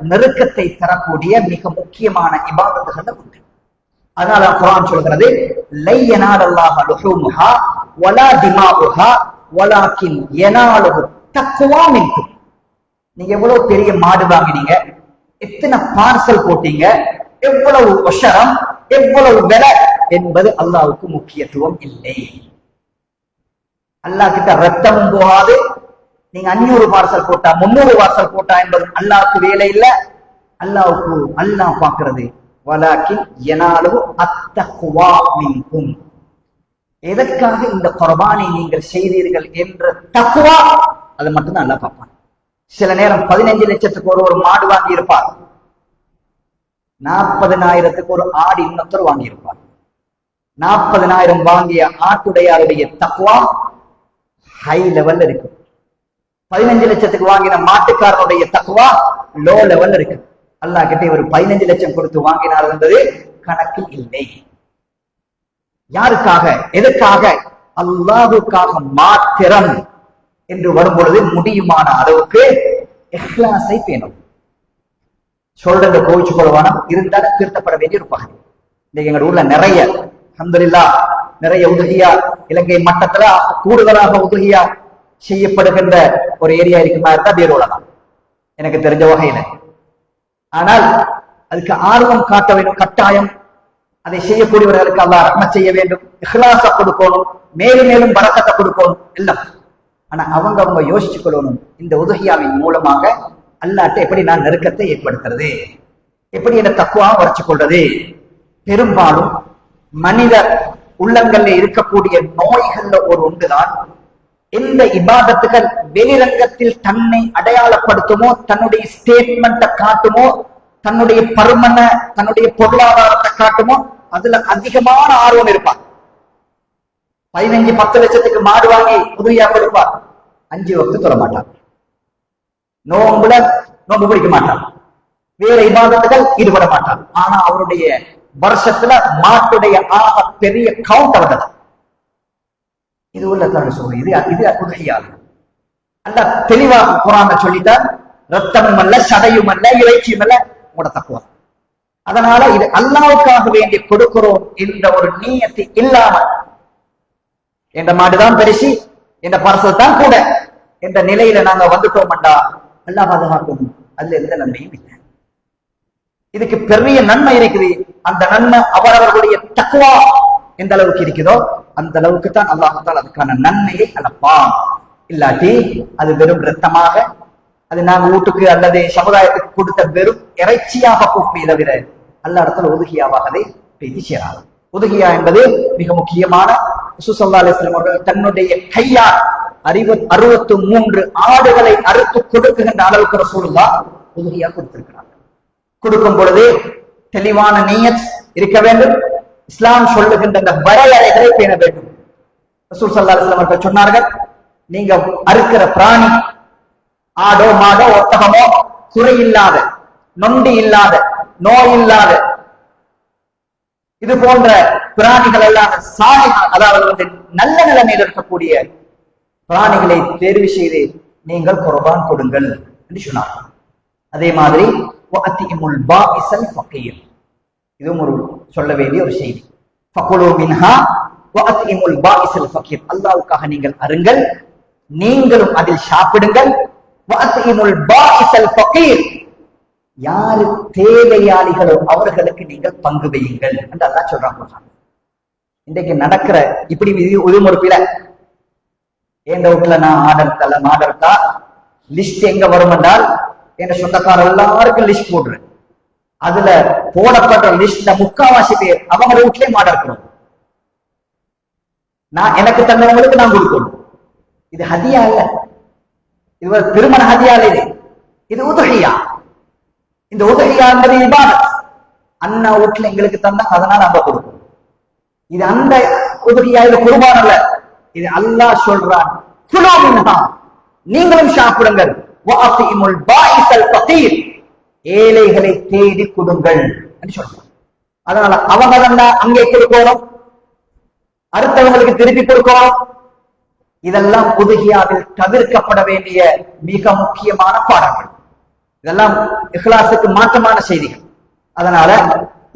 நெருக்கத்தை தரக்கூடிய மிக முக்கியமான இபாதத்துகள் உண்டு. அதனால குர்ஆன் சொல்கிறது, லை யனாலல்லாஹு லுஹூமுஹா வலா திமாஉஹா வலாக்கின் யனாலுஹு தக்வா மின்கும். நீங்க எவ்வளவு பெரிய மாடு வாங்கினீங்க, எத்தனை பார்சல் போட்டீங்க, எவ்வளவு ஒஷரம், எவ்வளவு விலை என்பது அல்லாஹ்வுக்கு முக்கியத்துவம் இல்லை. அல்லாஹ் கிட்ட ரத்தமும் போகாது. நீங்க 500 பார்சல் போட்டா 300 பார்சல் போட்டா என்பது அல்லாஹ்வுக்கு வேலை இல்ல. அல்லாஹ்வுக்கு அல்லாஹ் பார்க்கிறது வலாக்கின் யனாலுஹு அத்தக்வா மின்கும். எதற்காக இந்த குர்பானை நீங்கள் செய்தீர்கள் என்ற தக்வா, அதை மட்டும்தான் அல்லாஹ் பார்ப்பான். சில நேரம் 15 லட்சத்துக்கு ஒரு மாடு வாங்கி இருப்பார், 40,000க்கு ஒரு ஆடு இன்னொருத்தர் வாங்கி இருப்பார். 40,000 வாங்கிய ஆட்டுடையாருடைய தக்வா ஹை லெவல்ல இருக்கு. 15 லட்சத்துக்கு வாங்கின மாட்டுக்காரனுடைய தக்வா லோ லெவல்ல இருக்கு. அல்லாஹ் கிட்ட இவர் 15 லட்சம் கொடுத்து வாங்கினார் என்பது கணக்கில் இல்லை. யாருக்காக, எதற்காக? அல்லாஹ்வுக்காக மாத்திரம் என்று வரும்பொழுது முடியுமான அளவுக்கு இஹ்லாஸை பேணும். சொல்றத கோவிச்சு கொள்வான இருந்தாலும் திருத்தப்பட வேண்டிய ஒரு பகுதி. இன்னைக்கு எங்க ஊர்ல நிறைய அல்ஹம்துலில்லாஹ் நிறைய உதுஹியா, இலங்கை மட்டத்துல கூடுதலாக உதுஹியா செய்யப்படுகின்ற ஒரு ஏரியா இருக்குமா இருந்தா பேரோல தான் எனக்கு தெரிஞ்ச வகையில. ஆனால் அதுக்கு ஆர்வம் காட்ட வேண்டும், கட்டாயம். அதை செய்யக்கூடியவர்களுக்கு அல்லாஹ் ரஹ்மத் செய்ய வேண்டும், இஹ்லாஸ கொடுக்கணும், மேலும் மேலும் பரக்கத்தை கொடுக்கணும் எல்லாம். ஆனா அவங்க யோசிச்சு கொள்ளணும், இந்த உதுஹியாவின் மூலமாக அல்லாஹ்ட்ட எப்படி நான் நெருக்கத்தை ஏற்படுத்துறது, எப்படி என்ன தக்குவா வரைச்சு கொள்றது. பெரும்பாலும் மனித உள்ளங்கள்ல இருக்கக்கூடிய நோய்கள்ல ஒரு ஒன்றுதான் எந்த இபாதத்துகள் வெளிரங்கத்தில் தன்னை அடையாளப்படுத்துமோ, தன்னுடைய ஸ்டேட்மெண்ட்டை காட்டுமோ, தன்னுடைய பருமன, தன்னுடைய பொருளாதாரத்தை காட்டுமோ, அதுல அதிகமான ஆர்வம் இருப்பார். 15-10 லட்சத்துக்கு மாடு வாங்கி உதவியா கொடுப்பார், 5 வக்து தொழ மாட்டார், நோம்புல நோம்பு பிடிக்க மாட்டார், வேற இபாதத்துகள் ஈடுபட மாட்டார். ஆனா அவருடைய வருஷத்துல மாட்டுடைய ஆக பெரிய கவுண்ட் அவர்கள். இது உள்ளத்தான சொல்றது. இது உதகையால் அல்ல தெளிவாக குரான் சொல்லிட்டார். ரத்தமும் அல்ல, சதையும் அல்ல, இறைச்சியும் அல்ல, உங்களோட தக்குவா. அதனால இது அல்லாவுக்காக வேண்டி கொடுக்கிறோம் என்ற ஒரு நீயத்தை இல்லாம என்ற மாடுதான் பெருசி, என்ற பரசல் தான் கூட என்ற நிலையில நாங்க வந்துட்டோம்டா அல்லா பாதுகாக்கும். அதுல எந்த நன்மையும் இல்லை. இதுக்கு பெரிய நன்மை இருக்குது. அந்த நன்மை அவரவர்களுடைய தக்குவா எந்த அளவுக்கு இருக்குதோ அந்த அளவுக்கு தான் அல்லாஹ் அதுக்கான நன்மையை அளப்பான். இல்லாட்டி அது வெறும் ரத்தமாக, அது நாங்க வீட்டுக்கு அல்லது சமுதாயத்துக்கு கொடுத்த வெறும் இறைச்சியாக போக்குமே தவிர அல்ல இடத்துல உதுகியாவாக அதை பேசி சேராது. உதுகியா என்பது மிக முக்கியமான ரசூல் ஸல்லல்லாஹு அலைஹி வஸல்லம் அவர்கள் தன்னுடைய கையால் 63 ஆடுகளை அறுத்து கொடுக்குகின்ற அளவுக்கு ரசூலுல்லாஹ் உதுகியா கொடுத்திருக்கிறார். கொடுக்கும் பொழுது தெளிவான நியத் இருக்க வேண்டும். இஸ்லாம் சொல்லுகின்ற அந்த வரையறைகளை பேண வேண்டும். ரசூல் ஸல்லல்லாஹு அலைஹி வஸல்லம் அவர்கள் சொன்னார்கள், நீங்க அறுக்கிற பிராணி ஆடோ மாடோ ஒட்டகமோ குறையில்லாத, நொண்டி இல்லாத, நோய் இல்லாத இது போன்ற பிராணிகள் எல்லாம் அதாவது நல்ல நிலைமையில் இருக்கக்கூடிய பிராணிகளை தேர்வு செய்து நீங்கள் குர்பான் கொடுங்கள் என்று சொன்னார்கள். அதே மாதிரி இதுவும் ஒரு சொல்ல வேண்டிய ஒரு செய்தி. அல்லாஹ்வுக்காக நீங்கள் அருங்கள், நீங்களும் அதில் சாப்பிடுங்கள். யாரு தேவையாளிகளோ அவர்களுக்கு நீங்கள் பங்கு வையுங்கள் என்று அல்லாஹ் சொல்றாங்க. இன்றைக்கு நடக்கிற இப்படி உதுமுறுப்பில எந்த வீட்டுல நான் ஆர்டர்த்தா லிஸ்ட் எங்க வரும் என்றால் என் சொந்தக்காரர் எல்லாருக்கும் லிஸ்ட் போடுறேன். அதுல போடப்பட்ட லிஸ்ட்ல முக்காவாசி பேர் அவங்க வீட்லயே ஆர்டர் பண்ணும். நான் எனக்கு தந்தவங்களுக்கு நான் கொடுக்கணும். இது ஹதியா இல்ல, இது ஒரு திருமண ஹதியா இல்லை, இது உதுஹியா. இந்த உதுஹியா என்பது இபாதத். அண்ணா வீட்டுல எங்களுக்கு தந்தா அதனால நம்ம கொடுக்கணும். இது அந்த உதுஹியா, இது குர்பான் அல்ல. இது அல்லாஹ் சொல்றான், குலூ மின்ஹா, நீங்களும் சாப்பிடுங்கள். வஅதிமுல் பாயிஸல் ஃபகீர், ஏழைகளை தேடி கொடுங்கள் என்று சொல்றான். அதனால அவங்க தான் அங்கே கொடுக்கணும், அடுத்தவங்களுக்கு திருப்பி கொடுக்கணும். இதெல்லாம் உதுஹியாவில் தவிர்க்கப்பட வேண்டிய மிக முக்கியமான பாடங்கள். இதெல்லாம் இஹ்லாஸுக்கு மாற்றமான செய்திகள். அதனால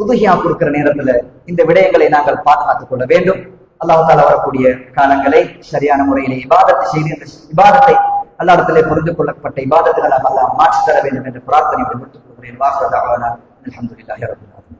உதுஹியா கொடுக்கிற நேரத்துல இந்த விடயங்களை நாங்கள் பாதுகாத்துக் கொள்ள வேண்டும். அல்லாஹ் தஆலா வரக்கூடிய காலங்களை சரியான முறையிலே இபாதத்தை செய்து இந்த இபாதத்தை அல்லாஹ்விடத்திலே புரிந்து கொள்ளப்பட்ட இபாதத்துகளை அல்லாஹ் மாற்றி தர வேண்டும் என்ற பிரார்த்தனை விடுத்துக் கொள்கிறேன். வாஹிரு தஅவானா அல்ஹம்துலில்லாஹி ரப்பில் ஆலமீன்.